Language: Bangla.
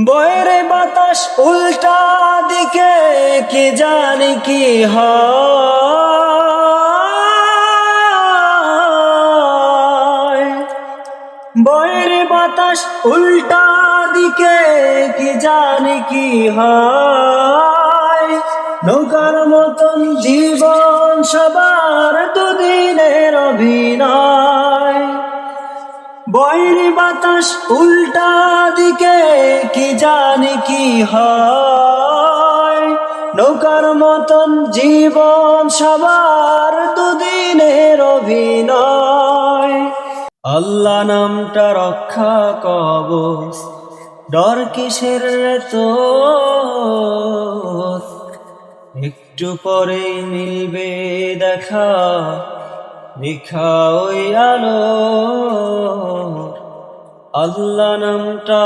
বয়ে বাতাস উল্টা দিকে, কি জানি কি হয়। বয়ে বাতাস উল্টা দিকে, কি জানি কি হয়। নৌকার মতন জীবন সবার দুদিনের অভিনয়। বয়ে বাতাস উল্টা দিকে, কি জানি কি হয়। নৌকার মতন জীবন সবার দুদিনের অভিনয়। আল্লাহ নামটা রক্ষা কবচ, ডর কিসের তো, একটু পরেই মিলবে দেখা, লেখা ওই আলো। আল্লাহ নামটা